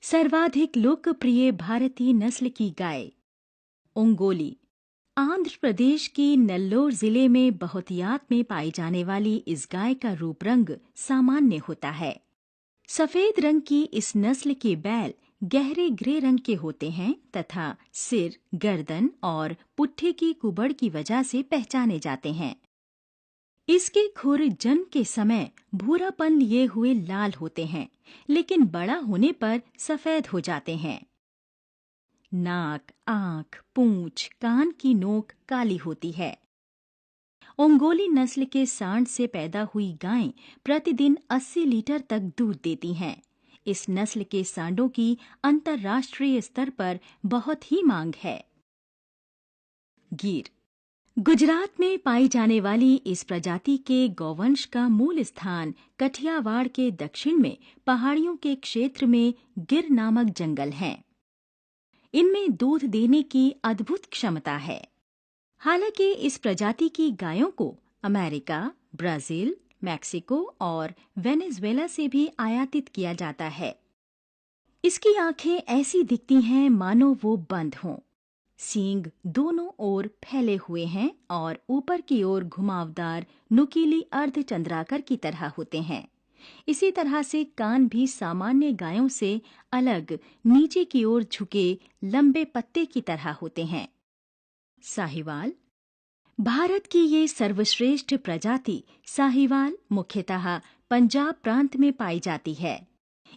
सर्वाधिक लोकप्रिय भारतीय नस्ल की गाय ओंगोली। आंध्र प्रदेश की नेल्लोर जिले में बहुतियात में पाई जाने वाली इस गाय का रूप रंग सामान्य होता है। सफेद रंग की इस नस्ल के बैल गहरे ग्रे रंग के होते हैं तथा सिर, गर्दन और पुट्ठे की कुबड़ की वजह से पहचाने जाते हैं। इसके खुर जन्म के समय भूरापन लिए हुए लाल होते हैं, लेकिन बड़ा होने पर सफेद हो जाते हैं। नाक, आंख, पूंछ, कान की नोक काली होती है। ओंगोली नस्ल के सांड से पैदा हुई गायें प्रतिदिन 80 लीटर तक दूध देती हैं। इस नस्ल के सांडों की अंतर्राष्ट्रीय स्तर पर बहुत ही मांग है। गीर गुजरात में पाई जाने वाली इस प्रजाति के गौवंश का मूल स्थान कठियावाड़ के दक्षिण में पहाड़ियों के क्षेत्र में गिर नामक जंगल है। इनमें दूध देने की अद्भुत क्षमता है। हालांकि इस प्रजाति की गायों को अमेरिका, ब्राजील, मैक्सिको और वेनेजुएला से भी आयातित किया जाता है। इसकी आंखें ऐसी दिखती हैं मानो वो बंद हों। सींग दोनों ओर फैले हुए हैं और ऊपर की ओर घुमावदार नुकीली अर्धचंद्राकार की तरह होते हैं। इसी तरह से कान भी सामान्य गायों से अलग नीचे की ओर झुके लंबे पत्ते की तरह होते हैं। साहिवाल भारत की ये सर्वश्रेष्ठ प्रजाति साहिवाल मुख्यतः पंजाब प्रांत में पाई जाती है।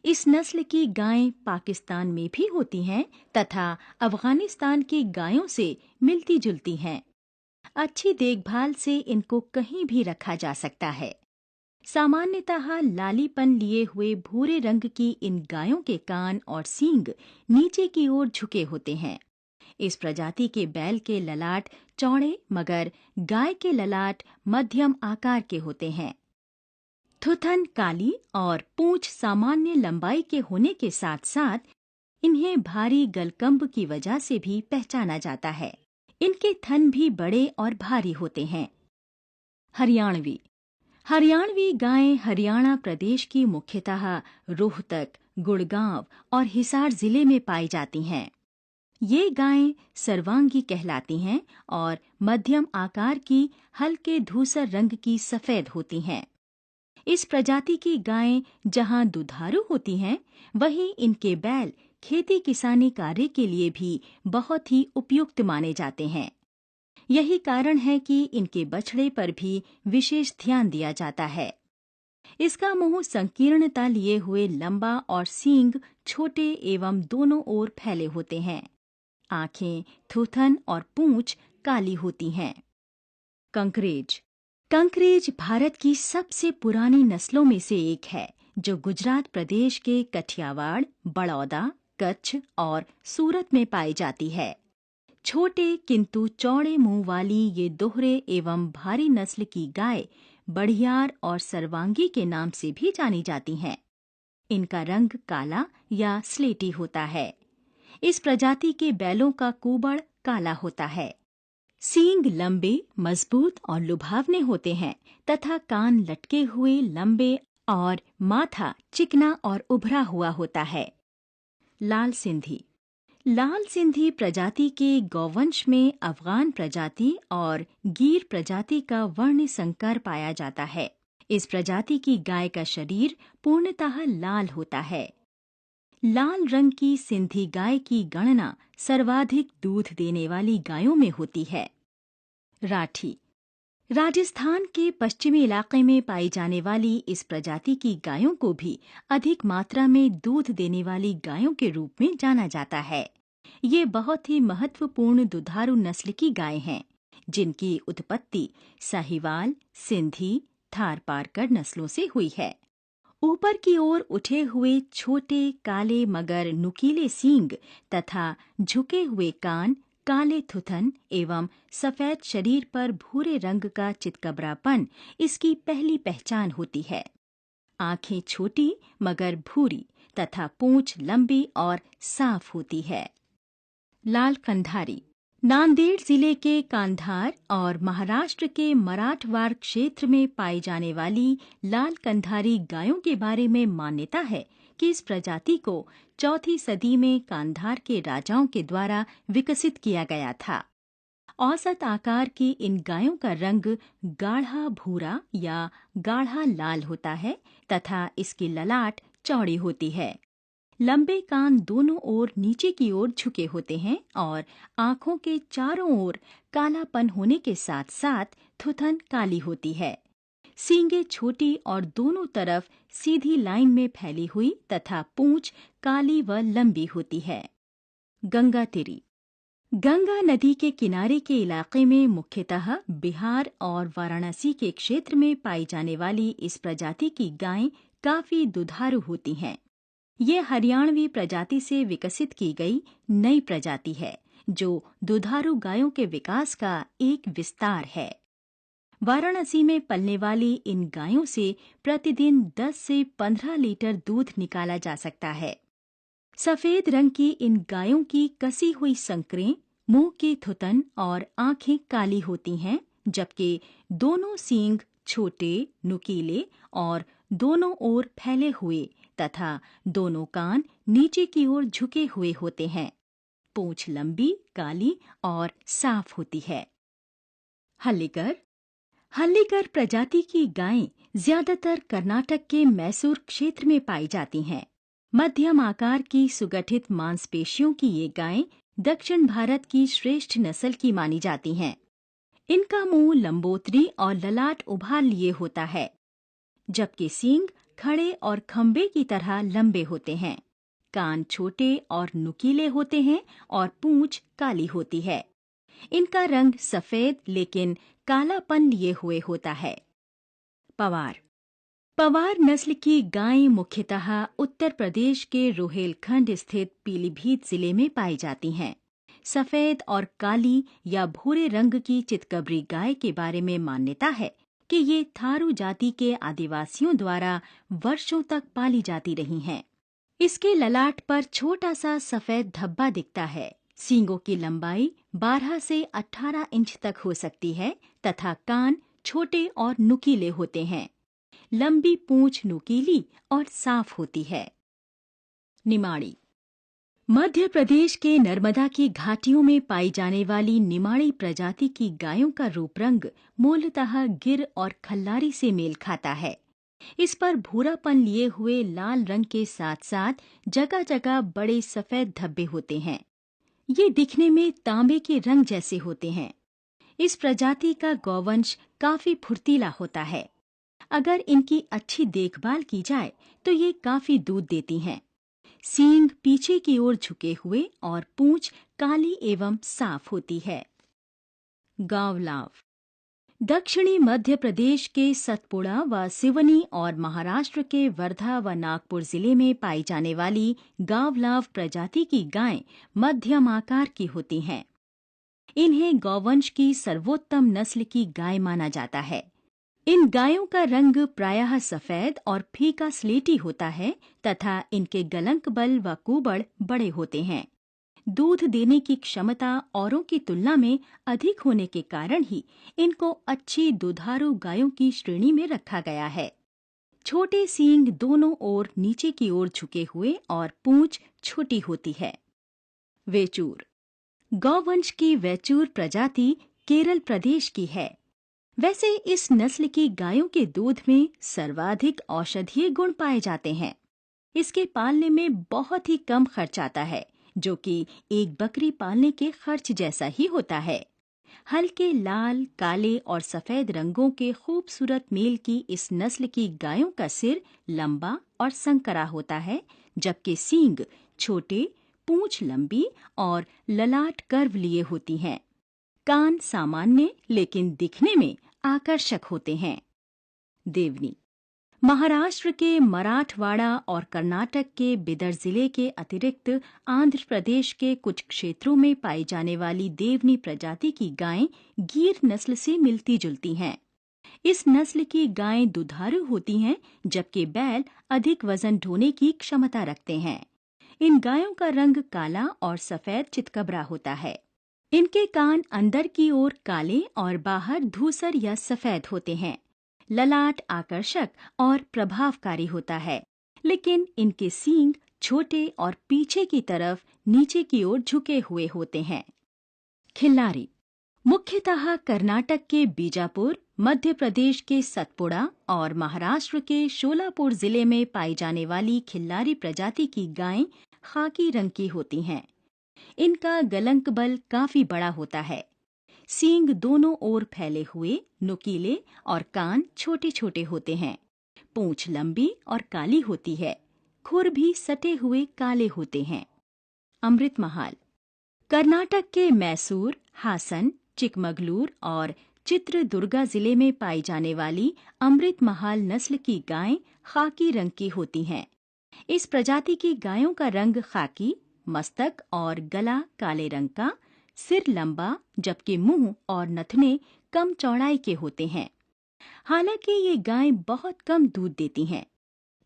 इस नस्ल की गायें पाकिस्तान में भी होती हैं तथा अफगानिस्तान की गायों से मिलती जुलती हैं। अच्छी देखभाल से इनको कहीं भी रखा जा सकता है। सामान्यतः लालीपन लिए हुए भूरे रंग की इन गायों के कान और सींग नीचे की ओर झुके होते हैं। इस प्रजाति के बैल के ललाट चौड़े मगर गाय के ललाट मध्यम आकार के होते हैं। थुथन काली और पूंछ सामान्य लंबाई के होने के साथ साथ इन्हें भारी गलकंब की वजह से भी पहचाना जाता है। इनके थन भी बड़े और भारी होते हैं। हरियाणवी गायें हरियाणा प्रदेश की मुख्यतः रोहतक, गुड़गांव और हिसार जिले में पाई जाती हैं। ये गायें सर्वांगी कहलाती हैं और मध्यम आकार की हल्के धूसर रंग की सफेद होती हैं। इस प्रजाति की गायें जहां दुधारू होती हैं, वहीं इनके बैल खेती किसानी कार्य के लिए भी बहुत ही उपयुक्त माने जाते हैं। यही कारण है कि इनके बछड़े पर भी विशेष ध्यान दिया जाता है। इसका मुंह संकीर्णता लिए हुए लंबा और सींग छोटे एवं दोनों ओर फैले होते हैं। आंखें, थूथन और पूंछ काली होती हैं। कंकरेज भारत की सबसे पुरानी नस्लों में से एक है, जो गुजरात प्रदेश के कठियावाड़, बड़ौदा, कच्छ और सूरत में पाई जाती है। छोटे किंतु चौड़े मुंह वाली ये दोहरे एवं भारी नस्ल की गाय बढ़ियार और सर्वांगी के नाम से भी जानी जाती हैं। इनका रंग काला या स्लेटी होता है। इस प्रजाति के बैलों का कुबड़ काला होता है। सींग लंबे, मजबूत और लुभावने होते हैं तथा कान लटके हुए लंबे और माथा चिकना और उभरा हुआ होता है। लाल सिंधी प्रजाति के गौवंश में अफगान प्रजाति और गीर प्रजाति का वर्ण संकर पाया जाता है। इस प्रजाति की गाय का शरीर पूर्णतः लाल होता है। लाल रंग की सिंधी गाय की गणना सर्वाधिक दूध देने वाली गायों में होती है। राठी राजस्थान के पश्चिमी इलाके में पाई जाने वाली इस प्रजाति की गायों को भी अधिक मात्रा में दूध देने वाली गायों के रूप में जाना जाता है। ये बहुत ही महत्वपूर्ण दुधारू नस्ल की गाय हैं, जिनकी उत्पत्ति साहिवाल, सिंधी, थारपारकर नस्लों से हुई है। ऊपर की ओर उठे हुए छोटे काले मगर नुकीले सींग तथा झुके हुए कान, काले थुथन एवं सफेद शरीर पर भूरे रंग का चितकबरापन इसकी पहली पहचान होती है। आंखें छोटी मगर भूरी तथा पूंछ लंबी और साफ होती है। लाल कंधारी नांदेड़ जिले के कांधार और महाराष्ट्र के मराठवाड़ क्षेत्र में पाई जाने वाली लाल कंधारी गायों के बारे में मान्यता है कि इस प्रजाति को 4वीं सदी में कांधार के राजाओं के द्वारा विकसित किया गया था। औसत आकार की इन गायों का रंग गाढ़ा भूरा या गाढ़ा लाल होता है तथा इसकी ललाट चौड़ी होती है। लंबे कान दोनों ओर नीचे की ओर झुके होते हैं और आंखों के चारों ओर कालापन होने के साथ साथ थुथन काली होती है। सींगें छोटी और दोनों तरफ सीधी लाइन में फैली हुई तथा पूंछ काली व लंबी होती है। गंगा तिरी गंगा नदी के किनारे के इलाके में मुख्यतः बिहार और वाराणसी के क्षेत्र में पाई जाने वाली इस प्रजाति की गायें काफी दुधारू होती हैं। ये हरियाणवी प्रजाति से विकसित की गई नई प्रजाति है जो दुधारू गायों के विकास का एक विस्तार है। वाराणसी में पलने वाली इन गायों से प्रतिदिन 10 से 15 लीटर दूध निकाला जा सकता है। सफेद रंग की इन गायों की कसी हुई संकरें, मुंह की थुतन और आंखें काली होती हैं, जबकि दोनों सींग छोटे, नुकीले और दोनों ओर फैले हुए तथा दोनों कान नीचे की ओर झुके हुए होते हैं। पूंछ लंबी, काली और साफ होती है। हल्लीकर प्रजाति की गायें ज्यादातर कर्नाटक के मैसूर क्षेत्र में पाई जाती हैं। मध्यम आकार की सुगठित मांसपेशियों की ये गायें दक्षिण भारत की श्रेष्ठ नस्ल की मानी जाती हैं। इनका मुंह लंबोतरी और ललाट उभार लिए होता है, जबकि सींग खड़े और खंबे की तरह लंबे होते हैं। कान छोटे और नुकीले होते हैं और पूंछ काली होती है। इनका रंग सफेद लेकिन कालापन लिए हुए होता है। पवार नस्ल की गायें मुख्यतः उत्तर प्रदेश के रोहेलखंड स्थित पीलीभीत जिले में पाई जाती हैं। सफेद और काली या भूरे रंग की चितकबरी गाय के बारे में मान्यता है कि ये थारू जाति के आदिवासियों द्वारा वर्षों तक पाली जाती रही हैं। इसके ललाट पर छोटा सा सफेद धब्बा दिखता है। सींगों की लंबाई 12 से 18 इंच तक हो सकती है तथा कान छोटे और नुकीले होते हैं। लंबी पूंछ नुकीली और साफ होती है। निमाड़ी मध्य प्रदेश के नर्मदा की घाटियों में पाई जाने वाली निमाड़ी प्रजाति की गायों का रूप रंग मूलतः गिर और खल्लारी से मेल खाता है। इस पर भूरापन लिए हुए लाल रंग के साथ साथ जगह जगह बड़े सफेद धब्बे होते हैं। ये दिखने में तांबे के रंग जैसे होते हैं। इस प्रजाति का गौवंश काफी फुर्तीला होता है। अगर इनकी अच्छी देखभाल की जाए तो ये काफी दूध देती हैं। सींग पीछे की ओर झुके हुए और पूंछ काली एवं साफ होती है। गावलाव दक्षिणी मध्य प्रदेश के सतपुड़ा व सिवनी और महाराष्ट्र के वर्धा व नागपुर जिले में पाई जाने वाली गावलाव प्रजाति की गायें मध्यम आकार की होती हैं। इन्हें गौवंश की सर्वोत्तम नस्ल की गाय माना जाता है। इन गायों का रंग प्रायः सफेद और फीका स्लेटी होता है तथा इनके गलंक बल व कुबड़ बड़े होते हैं। दूध देने की क्षमता औरों की तुलना में अधिक होने के कारण ही इनको अच्छी दुधारू गायों की श्रेणी में रखा गया है। छोटे सींग दोनों ओर नीचे की ओर झुके हुए और पूंछ छोटी होती है। वेचूर गौवंश की वेचूर प्रजाति केरल प्रदेश की है। वैसे इस नस्ल की गायों के दूध में सर्वाधिक औषधीय गुण पाए जाते हैं। इसके पालने में बहुत ही कम खर्च आता है, जो कि एक बकरी पालने के खर्च जैसा ही होता है। हल्के लाल, काले और सफेद रंगों के खूबसूरत मेल की इस नस्ल की गायों का सिर लंबा और संकरा होता है, जबकि सींग छोटे, पूंछ लंबी और ललाट कर्व लिए होती हैं। कान सामान्य लेकिन दिखने में आकर्षक होते हैं। देवनी महाराष्ट्र के मराठवाड़ा और कर्नाटक के बिदर जिले के अतिरिक्त आंध्र प्रदेश के कुछ क्षेत्रों में पाई जाने वाली देवनी प्रजाति की गायें गीर नस्ल से मिलती जुलती हैं। इस नस्ल की गायें दुधारू होती हैं, जबकि बैल अधिक वजन ढोने की क्षमता रखते हैं। इन गायों का रंग काला और सफेद चितकबरा होता है। इनके कान अंदर की ओर काले और बाहर धूसर या सफेद होते हैं। ललाट आकर्षक और प्रभावकारी होता है, लेकिन इनके सींग छोटे और पीछे की तरफ नीचे की ओर झुके हुए होते हैं। खिल्लारी मुख्यतः कर्नाटक के बीजापुर, मध्य प्रदेश के सतपुड़ा और महाराष्ट्र के शोलापुर जिले में पाई जाने वाली खिल्लारी प्रजाति की गायें खाकी रंग की होती हैं। इनका गलंक बल काफी बड़ा होता है। सींग दोनों ओर फैले हुए, नुकीले और कान छोटे छोटे होते हैं। पूंछ लंबी और काली होती है। खुर भी सटे हुए काले होते हैं। अमृत महाल कर्नाटक के मैसूर, हासन, चिकमगलूर और चित्रदुर्गा जिले में पाई जाने वाली अमृत महाल नस्ल की गायें खाकी रंग की होती हैं। इस प्रजाति की गायों का रंग खाकी, मस्तक और गला काले रंग का, सिर लंबा जबकि मुंह और नथुने कम चौड़ाई के होते हैं। हालांकि ये गायें बहुत कम दूध देती हैं।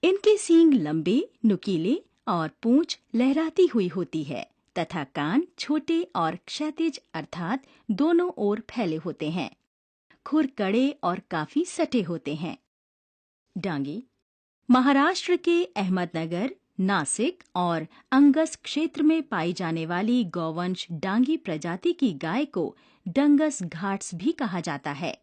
इनके सींग लंबे, नुकीले और पूंछ लहराती हुई होती है तथा कान छोटे और क्षैतिज अर्थात दोनों ओर फैले होते हैं। खुर कड़े और काफी सटे होते हैं। डांगी महाराष्ट्र के अहमदनगर, नासिक और अंगस क्षेत्र में पाई जाने वाली गौवंश डांगी प्रजाति की गाय को डंगस घाट्स भी कहा जाता है।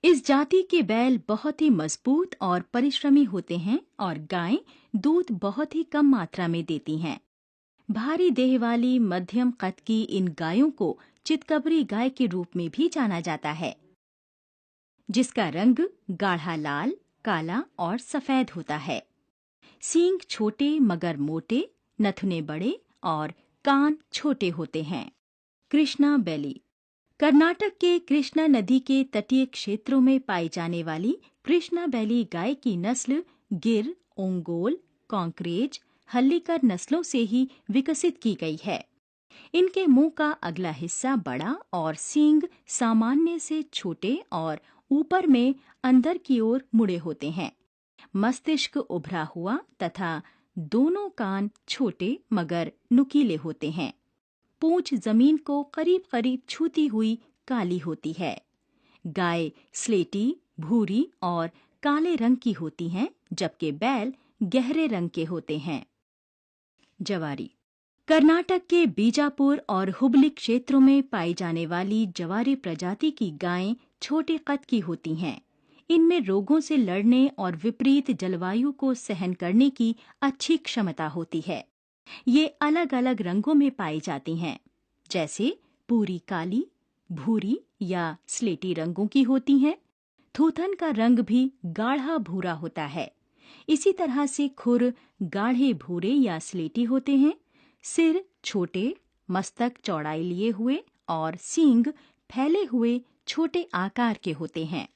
इस जाति के बैल बहुत ही मजबूत और परिश्रमी होते हैं और गायें दूध बहुत ही कम मात्रा में देती हैं। भारी देह वाली मध्यम कद की इन गायों को चितकबरी गाय के रूप में भी जाना जाता है, जिसका रंग गाढ़ा लाल, काला और सफेद होता है। सींग छोटे मगर मोटे, नथुने बड़े और कान छोटे होते हैं। कृष्णा बैली कर्नाटक के कृष्णा नदी के तटीय क्षेत्रों में पाई जाने वाली कृष्णा बैली गाय की नस्ल गिर, ओंगोल, कांकरेज, हल्लीकर नस्लों से ही विकसित की गई है। इनके मुंह का अगला हिस्सा बड़ा और सींग सामान्य से छोटे और ऊपर में अंदर की ओर मुड़े होते हैं। मस्तिष्क उभरा हुआ तथा दोनों कान छोटे मगर नुकीले होते हैं। पूंछ जमीन को करीब करीब छूती हुई काली होती है। गाय स्लेटी, भूरी और काले रंग की होती हैं, जबकि बैल गहरे रंग के होते हैं। जवारी कर्नाटक के बीजापुर और हुबली क्षेत्रों में पाई जाने वाली जवारी प्रजाति की गायें छोटे कद की होती हैं। इनमें रोगों से लड़ने और विपरीत जलवायु को सहन करने की अच्छी क्षमता होती है। ये अलग अलग रंगों में पाई जाती हैं, जैसे पूरी काली, भूरी या स्लेटी रंगों की होती हैं। थूथन का रंग भी गाढ़ा भूरा होता है। इसी तरह से खुर गाढ़े भूरे या स्लेटी होते हैं। सिर छोटे, मस्तक चौड़ाई लिए हुए और सींग फैले हुए छोटे आकार के होते हैं।